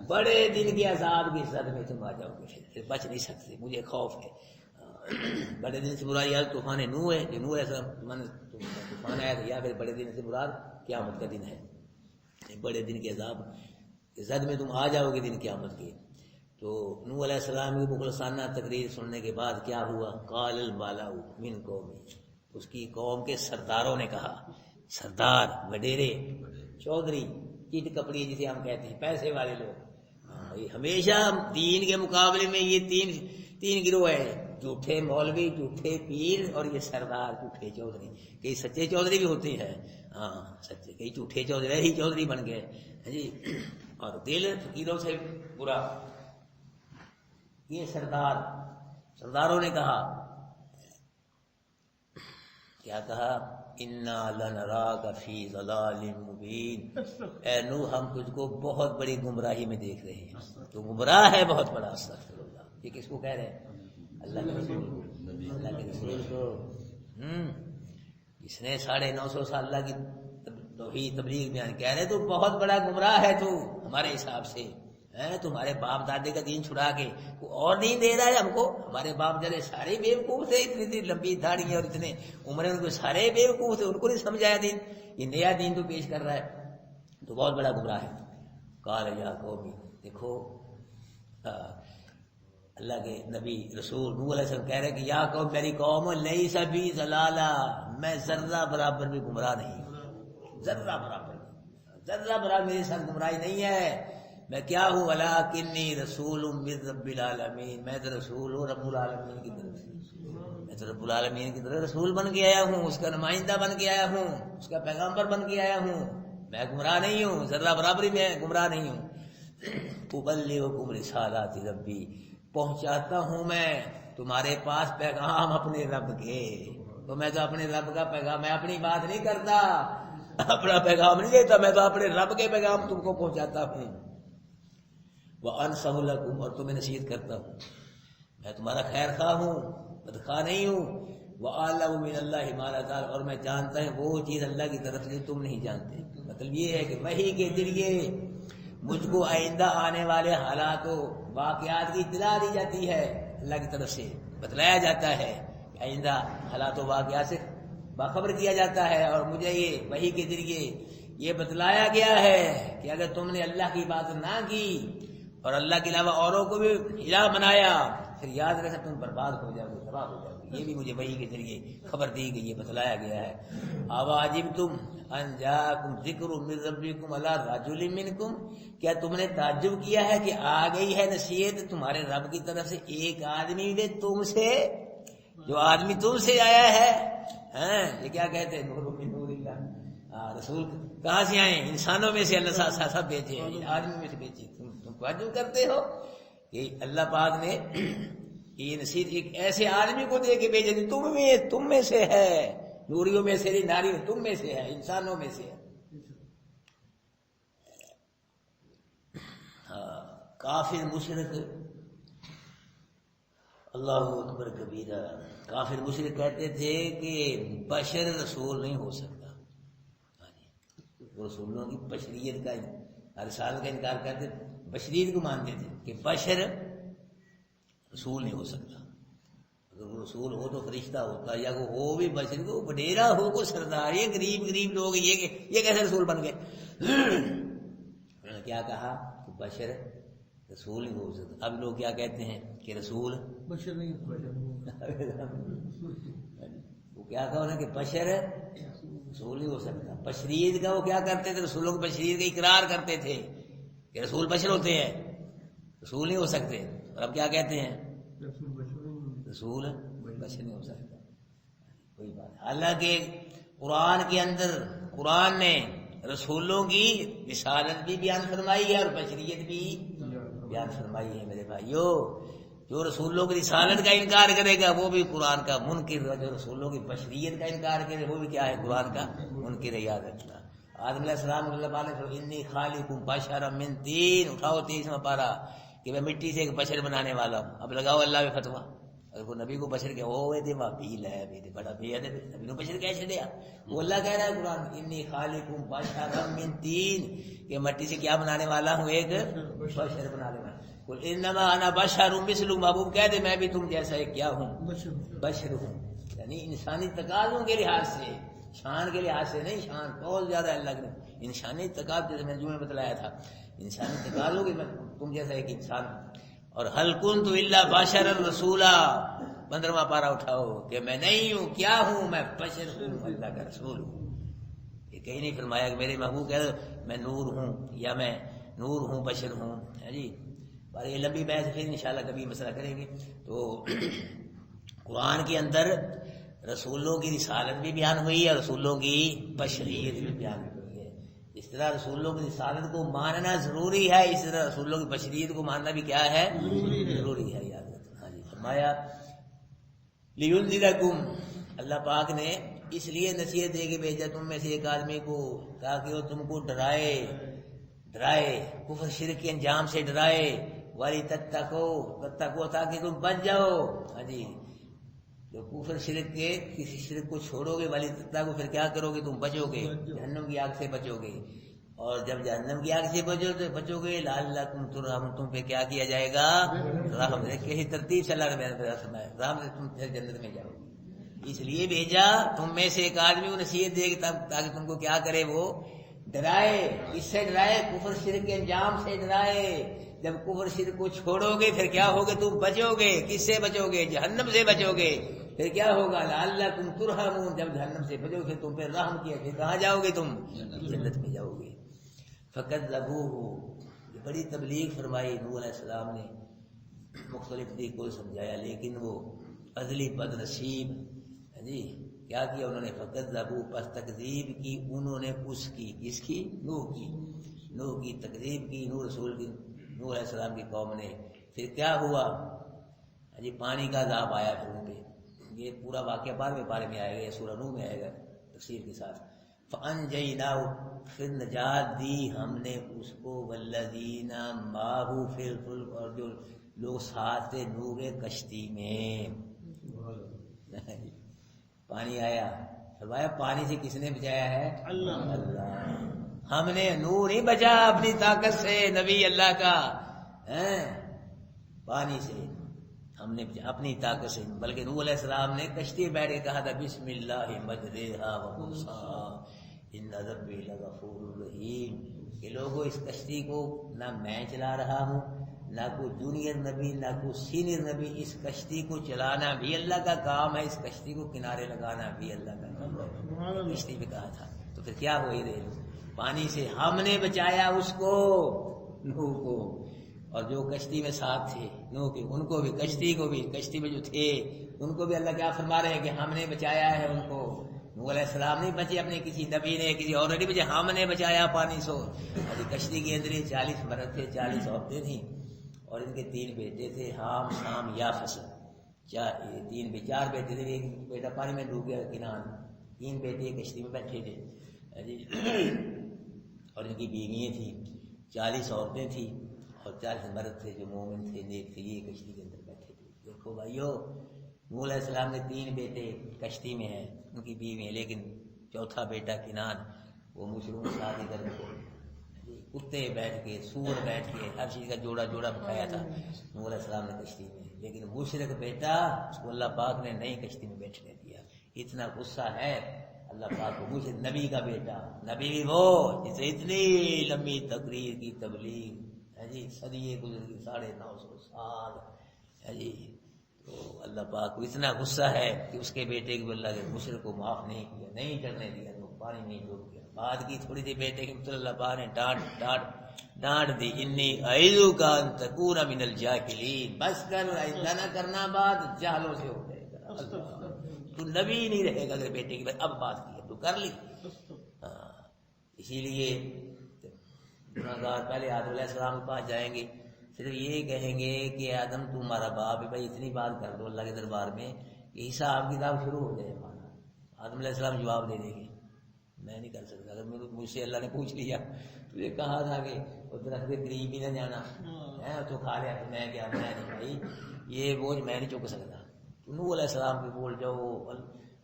بڑے دن کے عذاب کی زد میں تم آ جاؤ گے، پھر بچ نہیں سکتے، مجھے خوف ہے۔ بڑے دن سے مراد یا طوفان نوح ہے، جو نوح ایسا طوفان آیا تھا، یا پھر بڑے دن سے مراد قیامت کا دن ہے، بڑے دن کے عذاب زد میں تم آ جاؤ گے دن قیامت کے۔ تو نوح علیہ السلام کی مخلصانہ تقریر سننے کے بعد کیا ہوا، قال الملأ من قومی، اس کی قوم کے سرداروں نے کہا، سردار وڈیرے چودھری چٹ کپڑی جسے ہم کہتے ہیں، پیسے والے لوگ، ہمیشہ دین کے مقابلے میں یہ تین گروہ ہیں، جھوٹے مولوی، جھوٹے پیر، اور یہ سردار جھوٹے چودھری۔ کئی سچے چودھری بھی ہوتے ہیں، ہاں سچے، کئی جھوٹے چودھری ہی چودھری بن گئے جی، اور دل فقیروں سے برا۔ یہ سرداروں نے کہا کیا کہا؟ انا لنراک فی ضلال مبین، اے نوح ہم تجھ کو بہت بڑی گمراہی میں دیکھ رہے ہیں، تو گمراہ ہے بہت بڑا۔ استغفر اللہ۔ یہ کس کو کہہ رہے ہیں؟ اللہ کے رسول، اللہ کے رسول کو، جس نے 950 سال اللہ کی توحید تبلیغ بیان، کہہ رہے تو بہت بڑا گمراہ ہے تو ہمارے حساب سے، تمہارے باپ دادے کا دین چھڑا کے کوئی اور دین دے رہا ہے ہم کو؟ ہمارے باپ دادے سارے بیوقوف تھے، اتنی لمبی داڑھی اور اتنے عمریں ان کو، سارے بیوقوف تھے، ان کو نہیں سمجھایا دین، یہ نیا دین تو پیش کر رہا ہے، تو بہت بڑا گمراہ ہے۔ قال یا قومی، دیکھو اللہ کے نبی رسول نوح علیہ السلام کہہ رہے کہ یا قوم، میری قوم، لیس بی ضلالہ، میں ذرہ برابر بھی گمراہ نہیں ہوں، ذرہ برابر میرے ساتھ گمراہی نہیں ہے۔ میں کیا ہوں؟ ولکنی رسول من رب العالمین، میں تو رسول ہوں رب العالمین کی طرف سے، میں تو رب العالمین کی طرف رسول بن کے آیا ہوں، اس کا نمائندہ بن کے آیا ہوں، اس کا پیغمبر بن کے آیا ہوں، میں گمراہ نہیں ہوں، ذرہ برابری میں گمراہ نہیں ہوں۔ ابلغکم رسالات ربی، پہنچاتا ہوں میں تمہارے پاس پیغام اپنے رب کے، تو میں تو اپنے رب کا پیغام، میں اپنی بات نہیں کرتا، اپنا پیغام نہیں دیتا، میں تو اپنے رب کے پیغام تم کو پہنچاتا ہوں۔ وَأَنصَحُ لَكُمْ، اور تمہیں نصیحت کرتا ہوں، میں تمہارا خیر خواہ ہوں، بدخواہ نہیں ہوں۔ وَأَعْلَمُ مِنَ اللَّهِ مَا لَا تَعْلَمُونَ، اور میں جانتا ہوں وہ چیز اللہ کی طرف سے تم نہیں جانتے۔ مطلب یہ ہے کہ وحی کے ذریعے مجھ کو آئندہ آنے والے حالات و واقعات کی اطلاع دی جاتی ہے، اللہ کی طرف سے بتلایا جاتا ہے، آئندہ حالات و واقعات سے باخبر کیا جاتا ہے، اور مجھے یہ وحی کے ذریعے یہ بتلایا گیا ہے کہ اگر تم نے اللہ کی بات نہ کی اور اللہ کے علاوہ اوروں کو بھی الہ بنایا، پھر یاد رکھنا تم برباد ہو جاؤ گے، تباہ ہو جاؤ گے۔ یہ بھی مجھے وحی کے ذریعے خبر دی گئی، یہ بتلایا گیا ہے۔ اواجبتم ان جاءکم ذکر من ربکم علی رجل منکم، کیا تم نے تعجب کیا ہے کہ آ گئی ہے نصیحت تمہارے رب کی طرف سے ایک آدمی نے تم سے، جو آدمی تم سے آیا ہے؟ یہ کیا کہتے ہیں؟ نور من نور اللہ، رسول کہاں سے آئے؟ انسانوں میں سے اللہ سب بھیجے ہیں، آدمی میں سے بھیجے۔ تم تعجب کرتے ہو کہ اللہ پاک نے یہ نصیحت ایک ایسے آدمی کو دے کے بھیجے تم میں سے ہے، نوریوں میں سے نہیں، ناریوں تم میں سے ہے، انسانوں میں سے ہے۔ کافر مشرک، اللہ اکبر کبیرہ، کافر مشرک کہتے تھے کہ بشر رسول نہیں ہو سکتا، رسولوں کی بشریت کا، رسالت کا انکار کرتے، بشریت کو مانتے تھے کہ بشر رسول نہیں ہو سکتا، اگر وہ رسول ہو تو فرشتہ ہوتا، یا وہ ہو بھی بشر کو وڈیرا ہو کو سردار، یہ غریب لوگ یہ کیسے رسول بن گئے؟ انہوں نے کیا کہا کہ بشر رسول نہیں ہو سکتا۔ اب لوگ کیا کہتے ہیں کہ رسول بشر نہیں، وہ کیا کہا انہوں نے کہ بشر رسول نہیں ہو سکتا۔ بشریت کا وہ کیا کرتے تھے؟ رسولوں کی بشریت کا اقرار کرتے تھے کہ رسول بشر ہوتے ہیں، رسول نہیں ہو سکتے۔ اور اب کیا کہتے ہیں؟ رسول بشر نہیں ہو سکتا، کوئی بات۔ حالانکہ قرآن کے اندر قرآن نے رسولوں کی رسالت بھی بیان فرمائی ہے اور بشریت بھی بیان فرمائی ہے میرے بھائیو۔ جو رسولوں کی رسالت کا انکار کرے گا وہ بھی قرآن کا منکر ہے، جو رسولوں کی بشریت کا انکار کرے وہ بھی کیا ہے؟ قرآن کا منکر ہے، یاد رکھنا۔ آدم علیہ السلام اللہ نے انی خالق بشرا من طین، اٹھاؤ 30واں پارہ، کہ میں مٹی سے ایک بشر بنانے والا ہوں۔ اب لگاؤ اللہ میں فتوا، اگر وہ نبی کو بشر کیا وہ دے وابیل ہے، بڑا بے ادب، نبی کو بشر کیسے دیا؟ وہ اللہ کہہ رہا ہے قرآن انی خالق بشرا من طین، کہ مٹی سے کیا بنانے والا ہوں؟ ایک بشر بنانے والا۔ قل انما انا بشر مثلکم، محبوب کہہ دے میں بھی تم جیسا ایک کیا ہوں؟ بشر ہوں۔ یعنی انسانی تقاضوں کے لحاظ سے، شان کے لحاظ سے نہیں، شان بہت زیادہ اللہ کے انسانی تقاض، جیسے میں نے جمعے بتلایا تھا، انسانی تقاضوں کے تم جیسا ایک انسان ہوں۔ اور هل كنت الا بشرا رسولا، 15واں پارہ اٹھاؤ کہ میں نہیں ہوں، کیا ہوں؟ میں بشر ہوں، اللہ کا رسول ہوں۔ یہ کہیں نہیں فرمایا کہ میرے محبوب کہہ میں نور ہوں یا میں نور ہوں، بشر ہوں، ہے جی۔ پر یہ لمبی بحث، پھر انشاءاللہ کبھی مسئلہ کریں گے۔ تو قرآن کے اندر رسولوں کی رسالت بھی بیان ہوئی ہے، رسولوں کی بشریت بھی بیان ہوئی ہے۔ اس طرح رسولوں کی رسالت کو ماننا ضروری ہے، اس طرح رسولوں کی بشریت کو ماننا بھی کیا ہے؟ ضروری ہے، یاد رکھنا۔ ہاں جی، فرمایا لِيُنذِرَكُمْ، اللہ پاک نے اس لیے نصیحت دے کے بھیجا تم میں سے ایک آدمی کو تاکہ وہ تم کو ڈرائے کفر شرک کے انجام سے ڈرائے، والی تتقو تاکہ تم بچ جاؤ. ہاں جی، جو کفر شرک کے کسی شرک کو چھوڑو گے، والی تتقو پھر کیا کرو گے؟ تم بچو گے، جہنم کی آگ سے بچو گے. اور جب جہنم کی آگ سے بچو گے لعلکم ترحمون، تم پہ کیا کیا جائے گا؟ رحم. کسی ترتیب سے اللہ نے رحم سے تم پھر جنت میں جاؤ گے. اس لیے بھیجا تم میں سے ایک آدمی کو نصیحت دے تاکہ تم کو کیا کرے؟ وہ ڈرائے. اس سے ڈرائے؟ کفر شرک کے انجام سے ڈرائے. جب کفر شرک کو چھوڑو گے پھر کیا ہوگے؟ تم بچو گے. کس سے بچو گے؟ جہنم سے بچو گے. پھر کیا ہوگا؟ لعلکم ترحمون، جب جہنم سے بچو گے پھر تم پہ رحم کیا، پھر کہاں جاؤ گے؟ تم جنت میں جاؤ گے. فکذبوہ، یہ بڑی تبلیغ فرمائی نوح علیہ السلام نے، مختلف طریقوں کو سمجھایا، لیکن وہ ازلی بد نصیب جی کیا کیا انہوں نے؟ فکذبوہ، پس تکذیب کی انہوں نے اس کی. کس کی؟ نوح کی تکذیب کی، نوح رسول کی، نوح علیہ السلام کی قوم نے. پھر کیا ہوا جی؟ پانی کا عذاب آیا پھر ان پہ. یہ پورا واقعہ بعد میں بارے میں آئے گا، یہ سورہ نوح میں آئے گا تفسیر کے ساتھ. فَأَنْجَيْنَاهُ، پھر نجات دی ہم نے اس کو، وَالَّذِينَ مَعَهُ فِي الْفُلْكِ، اور جو لوگ ساتھ تھے نوح کے کشتی میں. پانی آیا، فرمایا پانی سے کس نے بچایا ہے؟ اللہ. ہم نے نوح نہیں بچا اپنی طاقت سے، نبی اللہ کا پانی سے ہم نے اپنی طاقت سے، بلکہ نوح علیہ السلام نے کشتی بیٹھ کے کہا تھا بسم اللہ مجریہا ومرساہا ان ربی لغفور رحیم، کہ لوگوں اس کشتی کو نہ میں چلا رہا ہوں، نہ کوئی جونیئر نبی، نہ کوئی سینئر نبی. اس کشتی کو چلانا بھی اللہ کا کام ہے، اس کشتی کو کنارے لگانا بھی اللہ کا کام ہے. کشتی پہ کہا تھا. تو پھر کیا ہوئی رہے؟ پانی سے ہم نے بچایا اس کو، نوح کو، اور جو کشتی میں ساتھ تھے نوح کے ان کو بھی، کشتی کو بھی، کشتی میں جو تھے ان کو بھی اللہ کیا فرما رہے ہیں کہ ہم نے بچایا ہے ان کو. نوح علیہ السلام نہیں بچے، اپنے کسی نبی نے کسی اور نہیں بچے، ہم نے بچایا پانی سے. کشتی کے اندر 40 مرد تھے، 40 عورتیں تھیں، اور ان کے 3 بیٹے تھے، حام، شام، یافس. 4 بیٹے تھے، ایک بیٹا پانی میں ڈوب گیا، کنان. 3 بیٹے کشتی میں بیٹھے تھے اور ان کی بیویاں تھیں. 40 عورتیں تھیں اور 40 مرد تھے جو مومن تھے، نیک تھے، یہ کشتی کے اندر بیٹھے تھے. دیکھو بھائیو، نوح علیہ السلام نے 3 بیٹے کشتی میں ہیں، ان کی بیوی ہیں، لیکن چوتھا بیٹا کنان وہ مشرکوں کے ساتھ ادھر کتے بیٹھ کے، سور بیٹھ کے، ہر چیز کا جوڑا بٹھایا تھا نوح علیہ السلام نے کشتی میں. لیکن مشرک بیٹا اس کو اللہ پاک نے نہیں کشتی میں بیٹھنے دیا. اتنا غصہ ہے اللہ پاک کو. مشرک نبی کا بیٹا، نبی وہ جسے اتنی لمبی تقریر کی تبلیغ ہے جی، صدیے گزر گئی، 950 سال ہے جی. تو اللہ پاک کو اتنا غصہ ہے کہ اس کے بیٹے کو اللہ کے مشرک کو معاف نہیں کیا، نہیں کرنے دیا، تو پانی نہیں ڈوب گیا. بعد کی تھوڑی سی بیٹے کی اللہ پاک نے ڈانٹ دی، انی اعیذک ان تکون من الجاہلین، بس کر، ایسا نہ کرنا، بات جہلوں سے ہو جائے گا، تو نبی نہیں رہے گا. اگر بیٹے کی اب بات کی تو کر لی. اسی لیے گناہگار پہلے آدم علیہ السلام کے پاس جائیں گے، صرف یہ کہیں گے کہ آدم تمہارا باپ ہے، بھائی اتنی بات کر دو اللہ کے دربار میں کہ حساب کتاب شروع ہو جائے ہمارا. آدم علیہ السلام جواب دے دیں گے میں نہیں کر سکتا. اگر مجھ سے اللہ نے پوچھ لیا، تجھے کہا تھا کہ وہ درخت کے قریب بھی نہ جانا ہے تو کھا لیا، تو میں کیا، میں نہیں بھائی یہ بوجھ میں نہیں چک سکتا. نوح علیہ السلام کے بول جاؤ،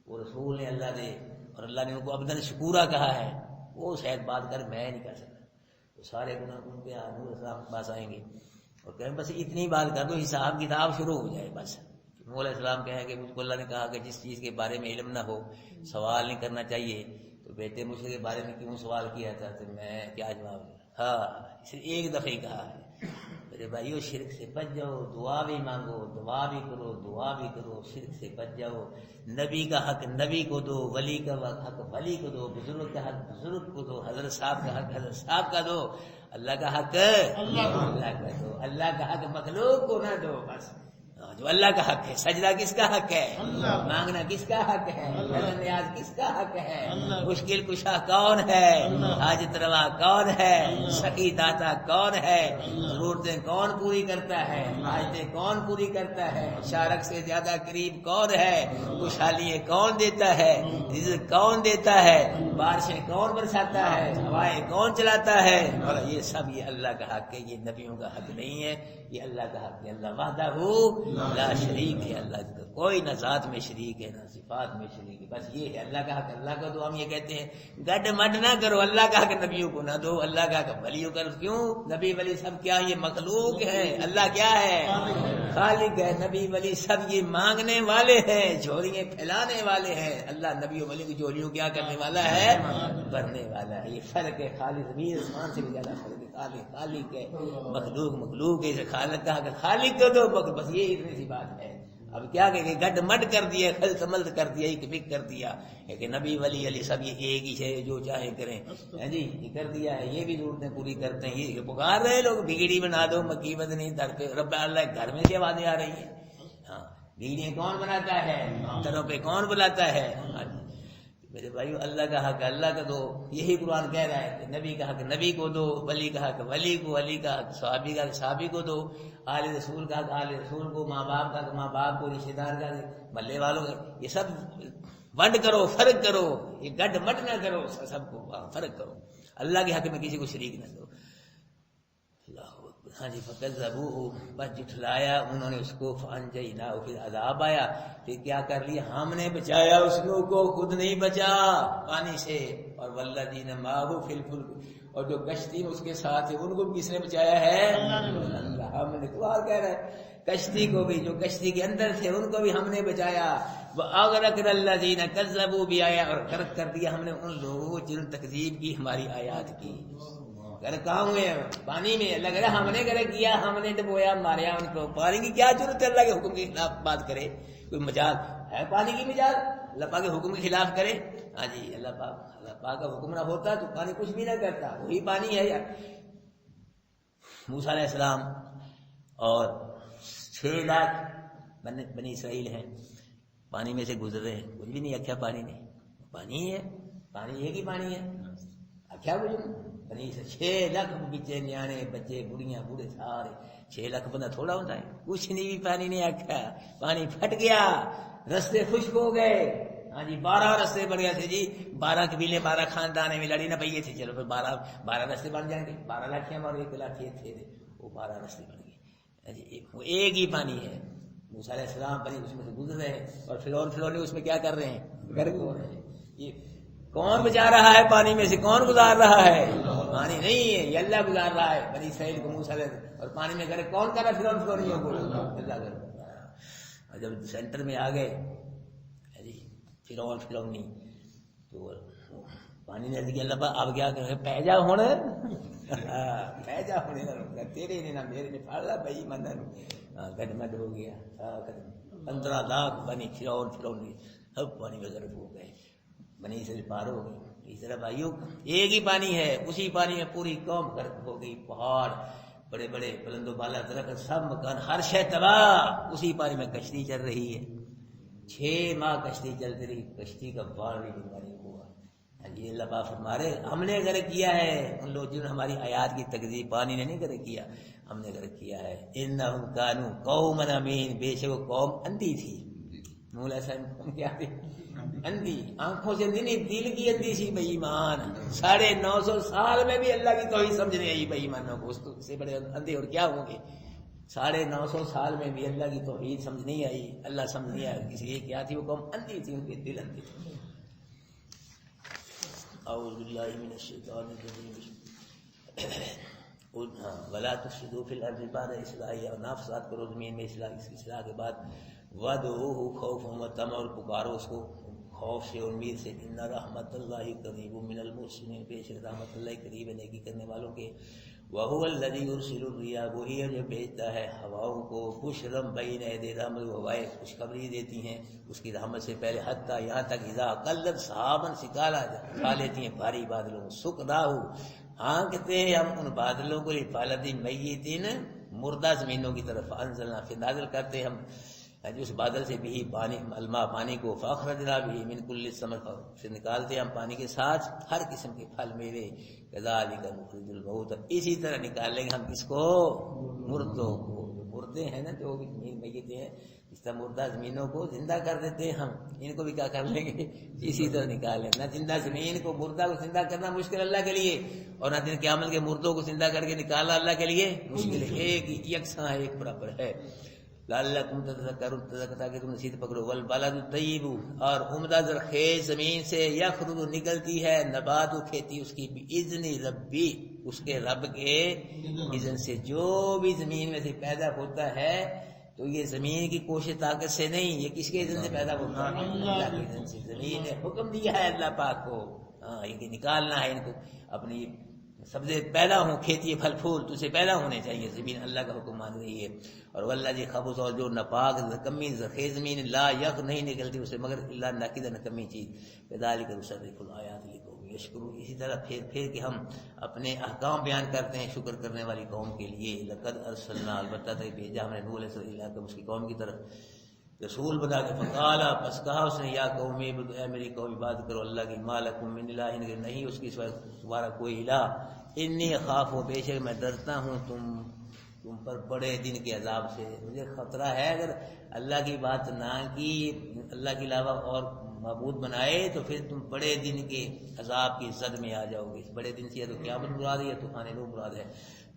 وہ رسول نے اللہ دے، اور اللہ نے ان کو عبداً شکورا کہا ہے، وہ شاید بات کر میں نہیں کر سکتا. تو سارے گناہ ان پہ نوح علیہ السلام کے پاس آئیں گے اور کہیں بس اتنی بات کر دو، حساب کتاب شروع ہو جائے. بس نوح علیہ السلام کہیں کہ مجھ کو اللہ نے کہا کہ جس چیز کے بارے میں علم نہ ہو سوال نہیں کرنا چاہیے، تو بیٹے مجھ کے بارے میں کیوں سوال کیا تھا، تو میں کیا جواب دوں. ہاں اسے ایک دفعہ ہی کہا ہے. میرے بھائیو شرک سے بچ جاؤ، دعا بھی مانگو، دعا بھی کرو، دعا بھی کرو، شرک سے بچ جاؤ. نبی کا حق نبی کو دو، ولی کا حق ولی کو دو، بزرگ کا حق بزرگ کو دو، حضرت صاحب کا حق حضرت صاحب کا دو، اللہ کا حق اللہ کا دو، اللہ کا حق مخلوق کو نہ دو. بس جو اللہ کا حق ہے. سجدہ کس کا حق ہے؟ مانگنا کس کا حق ہے؟ نیاز کس کا حق ہے؟ مشکل کشا کون ہے؟ حاجت روا کون ہے؟ سخی داتا کون ہے؟ ضرورتیں کون پوری کرتا ہے؟ حاجتیں کون پوری کرتا ہے؟ شارک سے زیادہ قریب کون ہے؟ خوشحالیاں کون دیتا ہے؟ رزق کون دیتا ہے؟ بارشیں کون برساتا ہے؟ ہوائیں کون چلاتا ہے؟ اور یہ سب یہ اللہ کا حق ہے. یہ نبیوں کا حق نہیں ہے, یہ اللہ کا حق ہے. اللہ وحدہ لا شریک ہے. اللہ کا کوئی نہ ذات میں شریک ہے نہ صفات میں شریک ہے. بس یہ ہے اللہ کا حق. اللہ کا دو ہم یہ کہتے ہیں گڈ مڈ نہ کرو. اللہ کا حق نبیوں کو نہ دو, اللہ کا حق ولیوں کرو. کیوں؟ نبی ولی سب کیا یہ مخلوق ہے. اللہ کیا ہے؟ خالق ہے. نبی ولی سب یہ مانگنے والے ہیں, جھولیاں پھیلانے والے ہیں. اللہ نبی و ولی کی جھولیوں کیا کرنے والا ہے؟ بھرنے والا ہے. یہ فرق ہے. خالق زمین آسمان سے بھی زیادہ فرق ہے. خالق ہے, مخلوق ہے. خالق کا خالق کو دو, بس یہ اتنی سی بات ہے. اب کیا کہ گڈ مڈ کر دیا, خلط ملط کر دیا, ایک بک کر دیا کہ نبی ولی علی سب یہ ایک ہی ہے, جو چاہے کریں جی یہ کر دیا ہے. یہ بھی ضرورتیں پوری کرتے ہیں. یہ پکار رہے لوگ بگڑی بنا دو مکی بدنی در پہ رب اللہ گھر میں سے آوازیں آ رہی ہیں. ہاں بگڑیاں کون بناتا ہے؟ دروں پہ کون بلاتا ہے؟ میرے بھائیو اللہ کا حق اللہ کا دو. یہی قرآن کہہ رہا ہے کہ نبی کا حق نبی کو دو, ولی کا حق ولی کو, ولی کا حق صحابی کا حق صحابی کو دو, آل رسول کا حق آل رسول کو, ماں باپ کا حق ماں باپ کو, رشتے دار کا محلے والوں کا. یہ سب ونڈ کرو, فرق کرو, یہ گڈ مٹ نہ کرو, سب کو فرق کرو. اللہ کے حق میں کسی کو شریک نہ کرو. ہاں جی فکذبوہ, بس جھٹلایا انہوں نے اس کو, فانجیناہ, پھر عذاب آیا, پھر کیا کر لیا ہم نے بچایا اس کو, خود نہیں بچا پانی سے. اور والذین معہ فی الفلک, اور جو کشتی میں اس کے ساتھ ہے ان کو کس نے بچایا ہے؟ اللہ. ہم نے قرآن کہہ رہا ہے کشتی کو بھی, جو کشتی کے اندر تھے ان کو بھی ہم نے بچایا. وَأَغْرَقْنَا الَّذِينَ كَذَّبُوا بِآيَاتِنَا, اور غرق کر دیا ہم نے ان لوگوں جنہوں نے تکذیب کی ہماری آیات کی. غرق کہاں ہوئے ہیں؟ پانی میں. اللہ کہہ رہا ہم نے غرق کیا, ہم نے ڈبویا, ماریا ان کو. پانی کی کیا ضرورت ہے اللہ کے حکم کے خلاف بات کرے؟ کوئی مجاز ہے پانی کی مجاز؟ اللہ پاک کے حکم کے خلاف کرے؟ ہاں جی اللہ پاک کا حکم نہ ہوتا تو پانی کچھ بھی نہ کرتا, وہی پانی ہے یار. موسیٰ علیہ السلام اور 6 لاکھ بنی اسرائیل ہیں, پانی میں سے گزر رہے ہیں, کچھ بھی نہیں اکھیا پانی نہیں. پانی ہے, پانی ایک ہی پانی ہے, اکھیا کچھ نہیں. 6 لاکھ بچے نیانے بچے بڑھیاں بوڑھے سارے, 6 لاکھ بندہ تھوڑا ہوتا ہے. کچھ نہیں بھی پانی نہیں آکھا, پانی پھٹ گیا, رستے خشک ہو گئے. ہاں جی 12 رستے بڑھ گئے تھے جی. 12 قبیلے 12 خاندان میں لڑی نہ پہیے تھے. چلو پھر 12 رستے بن جائیں گے. 12 لاکھیاں اور 1 لاکھ تھے وہ 12 رستے بن گئے. وہ ایک ہی پانی ہے. موسیٰ علیہ السلام پر اس میں سے گزر رہے ہیں, اور فرعون اس میں کیا کر رہے ہیں؟ غرق ہو رہے ہیں. یہ کون بچا رہا ہے پانی میں سے؟ کون گزار رہا ہے؟ پانی نہیں ہے, یہ اللہ گزار رہا ہے بنی اسرائیل کو موسیٰ علیہ. اور پانی میں غرق کون کر رہا ہے؟ فرعون کو اللہ کر. اور جب سینٹر میں آ گئے فرعون نہیں تو پانی نے کہ اللہ اب کیا کرے؟ پہ جا ہونے تیرے نے نہ میرے نے پھاڑ لا بھائی من گڈ مڈ ہو گیا. 15 لاکھ بنی فرعون سب پانی میں غرق ہو گئے. بنی اسرائیل پار ہو گئی. اس طرح بھائیوں ایک ہی پانی ہے, اسی پانی میں پوری قوم غرق ہو گئی. پہاڑ بڑے بڑے بلند و بالا درخت سب مکان ہر شے تباہ. اسی پانی میں کشتی چل رہی ہے. 6 ماہ کشتی چلتی رہی, کشتی کا بار بھی بیماری ہوا. یہ اللہ پاک فرما رہے ہم نے غرق کیا ہے ان لوگ جنہوں نے ہماری آیات کی تکذیب. پانی نے نہیں غرق کیا, ہم نے غرق کیا ہے. انہم کانوا قوما عمین, بے شک وہ قوم اندھی تھی. مولا صاحب کیا تھی؟ اندھی. آنکھوں سے نہیں, دل کی اندھی سی بے ایمان. 950 سال میں بھی اللہ کی توحید سمجھ نہیں آئی بے ایمانوں کو. اس سے بڑے اندھے اور کیا ہوں گے؟ 950 سال میں بھی اللہ کی توحید سمجھ نہیں آئی, اللہ سمجھ نہیں آیا. اس لیے کیا تھی وہ قوم اندھی تھی, ان کے دل اندھے تھے. اعوذ باللہ من الشیطان الرجیم. ولا تفسدوا فی الارض بعد اصلاحها, اور نہ فساد کرو زمین میں اصلاح کے بعد. وادعوه خوفا وطمعا, اور پکارو اس کو خوف سے اور امید سے. ان رحمت اللہ قریب من المحسنین, بے شک رحمت اللہ قریب ہے نیکی کرنے والوں کے. وهو الذي يرسل الرياح, وہی ہے جو بھیجتا ہے ہواؤں کو. بشرا بین یدی رحمتہ, ہوائیں خوشخبری دیتی ہیں اس کی رحمت سے پہلے. حتی یہاں تک اذا قلت سحابا, سکھا لیتی ہیں بھاری بادلوں. سقناہ, ہانکتے ہیں ہم ان بادلوں کو لفالت میتین مردہ زمینوں کی طرف، انزلنا پھر نازل کرتے ہیں ہم اس بادل سے بھی پانی، الماء پانی کو، فاخرجنا بھی من کل الثمر سے نکالتے ہیں ہم پانی کے ساتھ ہر قسم کے پھل میوے، کذالک نخرج الموتى اسی طرح نکالیں گے ہم کس کو؟ مردوں کو، مردے ہیں نا جو بھی میتیں ہیں، اس طرح مردہ زمینوں کو زندہ کر دیتے ہیں ہم، ان کو بھی کیا کر لیں گے؟ اسی طرح نکالیں نہ زندہ زمین کو، مردہ کو زندہ کرنا مشکل اللہ کے لیے، اور نہ دن قیامت کے مردوں کو زندہ کر کے نکالنا اللہ کے لیے مشکل ہے، ایک یکساں ہے، ایک برابر ہے۔ لعلکم تذکرون تاکہ تم نصیحت پکڑو، والبلد الطیب اور عمدہ زرخیز زمین سے، یخرج نکلتی ہے نبات کھیتی اس کی، باذن ربی اس کے رب کے اذن سے، جو بھی زمین میں سے پیدا ہوتا ہے تو یہ زمین کی کوشش طاقت سے نہیں، یہ کس کے اذن سے پیدا ہوتا ہے؟ اللہ کے اذن سے۔ زمین نے حکم دیا ہے اللہ پاک کو، ہاں یہ نکالنا ہے ان کو، اپنی سبزے پیدا ہوں، کھیتی پھل پھول تو سے پیدا ہونے چاہیے، زمین اللہ کا حکم مان رہی ہے۔ اور واللہ جی خبث اور جو ناپاک نکمی زرخیز زمین، لا یک نہیں نکلتی اسے مگر اللہ ناقد نکمی چیز، کذالک نصرف الآیات لقوم یشکرون اسی طرح پھر کہ ہم اپنے احکام بیان کرتے ہیں شکر کرنے والی قوم کے لیے۔ لقد ارسلنا البتہ بھیجا ہم نے نوح علیہ السلام اس کی قوم کی طرف رسول بنا کے، فقالا پس کہا اس نے، یا قومی اے میری قوم عبادت کرو اللہ کی، ما لکم من الہ نہیں اس کی سوارا کوئی الہ، انی خاف و بے شک میں ڈرتا ہوں تم پر بڑے دن کے عذاب سے، مجھے خطرہ ہے اگر اللہ کی بات نہ کی، اللہ کے علاوہ اور معبود بنائے تو پھر تم بڑے دن کے عذاب کی زد میں آ جاؤ گے۔ بڑے دن سے یا تو قیامت مراد ہے یا طوفان نوح مراد ہے۔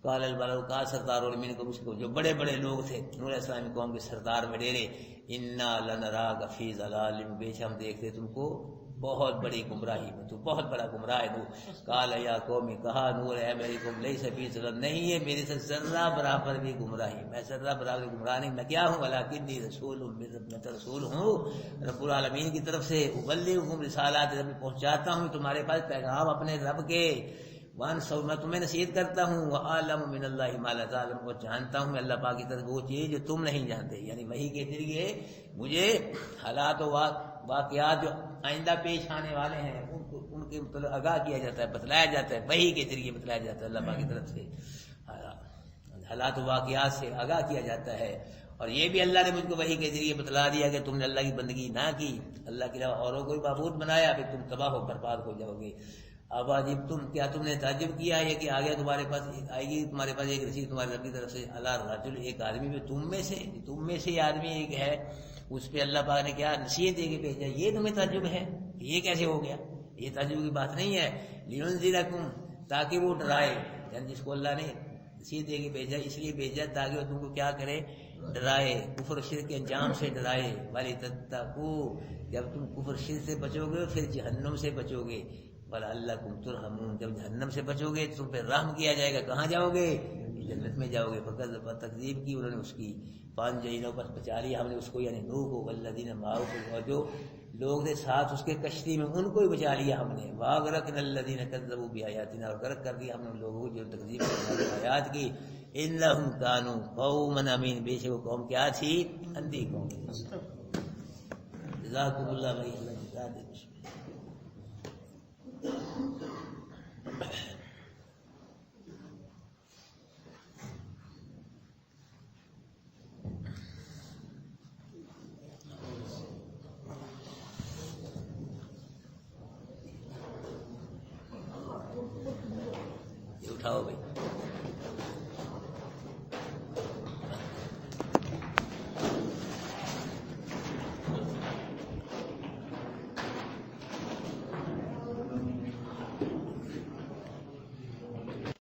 قال البلد کا سردار اور من کو اس کو جو بڑے بڑے لوگ تھے نوح علیہ السلام کی قوم کے سردار وڈیرے، انا لنراک فی ضلال بے شک ہم دیکھتے تم کو بہت بڑی گمراہی میں، تو بہت بڑا گمراہ ہے۔ نوح قال یا قوم کہا نوح ہے میری قوم، لیس فی ضلال نہیں ہے میرے سے ذرہ برابر بھی گمراہی، میں ذرہ برابر گمراہ نہیں، میں کیا ہوں؟ ولکنی رسول من رب، میں رسول ہوں رب العالمین کی طرف سے، ابلغکم رسالات رب، پہنچاتا ہوں تمہارے پاس پیغام اپنے رب کے، وان سو میں تمہیں نصیحت کرتا ہوں، وعالم من اللہ ما لا تعلم اور جانتا ہوں اللہ پاک کی طرف وہ چیز جو تم نہیں جانتے، یعنی وحی کے ذریعے مجھے حالات و واقعات جو آئندہ پیش آنے والے ہیں ان کے مطلب آگاہ کیا جاتا ہے، بتلایا جاتا ہے، وحی کے ذریعے بتلایا جاتا ہے، اللہ پاک کی طرف سے حالات و واقعات سے آگاہ کیا جاتا ہے۔ اور یہ بھی اللہ نے مجھ کو وحی کے ذریعے بتلا دیا کہ تم نے اللہ کی بندگی نہ کی، اللہ کے علاوہ اوروں کو معبود بنایا، پھر تم تباہ و برباد ہو جاؤ گے۔ اب عجب تم کیا تم نے تعجب کیا ہے کہ آگے تمہارے پاس آئے گی تمہارے پاس ایک رسید تمہارے رب کی طرف سے، اللہ رجل ایک آدمی بھی تم میں سے آدمی ایک ہے، اس پہ اللہ پاک نے کیا نصیحت دے کے بھیجا، یہ تمہیں تعجب ہے کہ یہ کیسے ہو گیا؟ یہ تعجب کی بات نہیں ہے، لینذرکم تاکہ وہ ڈرائے، یعنی جس کو اللہ نے نصیحت دے کے بھیجا اس لیے بھیجا تاکہ وہ تم کو کیا کرے؟ ڈرائے، کفر و شرک کے انجام سے ڈرائے، ولتتقوا جب تم کفر شرک سے بچو گے پھر جہنم سے بچو گے، ولعلکم ترحمون جب جہنم سے بچو گے تم پہ رحم کیا جائے گا، کہاں جاؤ گے؟ جنت میں جاؤ گے۔ فقط تکذیب کی انہوں نے اس کی، فانجیناہ پس بچا لیا ہم نے اس کو یعنی نوح کو، والذین معه اور جو لوگ تھے ساتھ اس کے کشتی میں ان کو بھی بچا لیا ہم نے، واغرقنا الذین کذبوا بآیاتنا اور غرق کر دیا ہم نے ان لوگوں کو جو تکذیب کرتے ہیں آیات کی، انہم کانوا قوما عمین بے شک وہ قوم کیا تھی؟ اندھی قوم۔ جزاکم اللہ بھائی، اللہ جزا دے۔ یہ اٹھاؤ بھائی۔